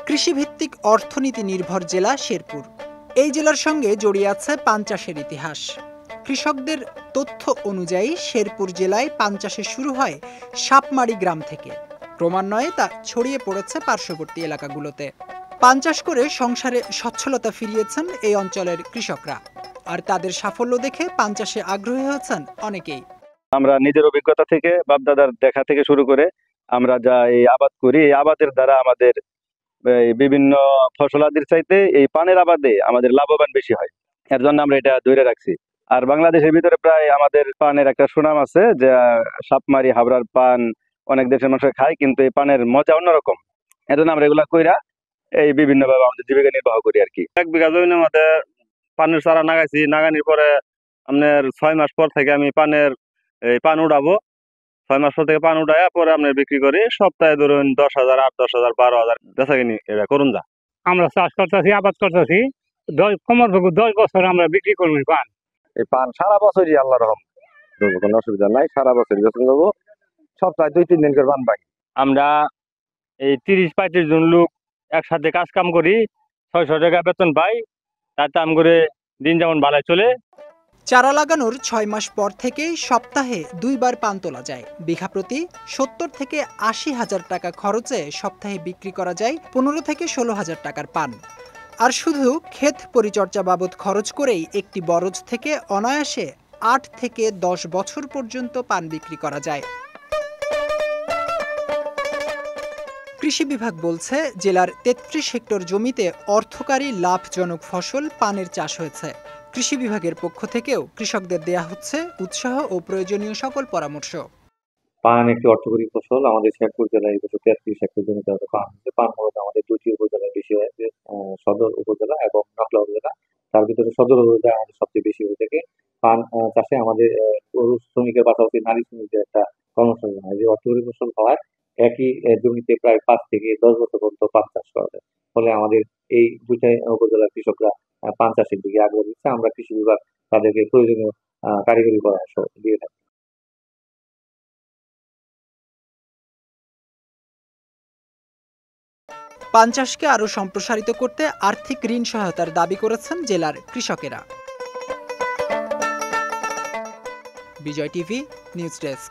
কৃষিভিত্তিক অর্থনীতি নির্ভর জেলা শেরপুর। এই জেলার সঙ্গে জড়িয়ে আছে পান চাষের ইতিহাস। কৃষকদের তথ্য অনুযায়ী শেরপুর জেলায় পান চাষে শুরু হয় সাপমারি গ্রাম থেকে, ক্রমান্বয়ে তা ছড়িয়ে পড়েছে পার্শ্ববর্তী এলাকাগুলোতে। পান চাষ করে সংসারে সচ্ছলতা ফিরিয়েছেন এই অঞ্চলের কৃষকরা, আর তাদের সাফল্য দেখে পান চাষে আগ্রহী হয়েছেন অনেকেই। আমরা নিজের অভিজ্ঞতা থেকে, বাপদাদার দেখা থেকে শুরু করে আমরা যা এই আবাদ করি, এই আবাদের দ্বারা আমাদের বিভিন্ন ফসলাদির চাইতে এই পানের আবাদে আমাদের লাভবান বেশি হয়। এর জন্য আমরা এটা ধরে রাখছি। আর বাংলাদেশের ভিতরে প্রায় আমাদের পানের একটা সুনাম আছে, যে সাপমারি হাবড়ার পান অনেক দেশের মানুষ খায়, কিন্তু এই পানের মজা অন্যরকম। এর জন্য আমরা এগুলা কইরা এই বিভিন্ন ভাবে আমাদের জীবিকা নির্বাহ করি আর কি। 1 বিঘা জমির মধ্যে পানের চারা নাগাইছি। নাগানির পরে আপনার 6 মাস পর থেকে আমি পান উঠাবো। 6 মাস পর থেকে পান উঠায় পরে আমরা বিক্রি করি। সপ্তাহে ধরুন 10,000, 8-10,000, 12,000 বেচা কিনি এটা করুন যা। আমরা চাষ করতেছি, আবাদ করতেছি, 10 বছর আমরা বিক্রি করবো পান। এই পান সারা বছরই আল্লাহ রহম, কোনো অসুবিধা নাই, সারা বছর বেতন দেবো। সপ্তাহে 2-3 দিন করে পান পাই। আমরা এই 30-35 জন লোক একসাথে কাজ কাম করি, 600 টাকা বেতন পাই। তাতে আম করে দিন যেমন ভালোই চলে। চারা লাগানোর 6 মাস পর থেকেই সপ্তাহে 2 বার পান তোলা যায়। বিঘা প্রতি 70 থেকে 80 হাজার টাকা খরচে সপ্তাহে বিক্রি করা যায় 15 থেকে 16 হাজার টাকার পান। আর শুধু ক্ষেত পরিচর্যা বাবদ খরচ করেই একটি বরজ থেকে অনায়াসে 8 থেকে 10 বছর পর্যন্ত পান বিক্রি করা যায়। কৃষি বিভাগ বলছে, জেলার 33 হেক্টর জমিতে অর্থকারী লাভজনক ফসল পানের চাষ হয়েছে। কৃষি বিভাগের পক্ষ থেকেও কৃষকদের দেয়া হচ্ছে উৎসাহ ও প্রয়োজনীয় সকল পরামর্শ। পান একটি অর্থকরী ফসল। আমাদের শেরপুর জেলায় 33 হেক্টর জমিতে পান হচ্ছে। পান মূলত আমাদের 2টি উপজেলায় বেশি হয়, সদর উপজেলা এবং নকলা উপজেলা। তার ভিতরে সদর উপজেলায় আমাদের সবচেয়ে বেশি হয়ে থাকে। পান চাষে আমাদের পুরুষ শ্রমিকের পাশাপাশি নারী শ্রমিকদের একটা কর্মসংস্থান হয়। যে অর্থকরী ফসল হওয়ায় একই জমিতে প্রায় 5 থেকে 10 বছর পর্যন্ত পান চাষ করা যায়। ফলে আমাদের এই 2টা উপজেলার কৃষকরা পান চাষের দিকে আগ্রহ দিচ্ছে। আমরা কৃষি বিভাগ তাদেরকে প্রয়োজনীয় কারিগরি পরামর্শ দিয়ে থাকি। পান চাষকে আরও সম্প্রসারিত করতে আর্থিক ঋণ সহায়তার দাবি করেছেন জেলার কৃষকেরা। বিজয় টিভি নিউজ ডেস্ক।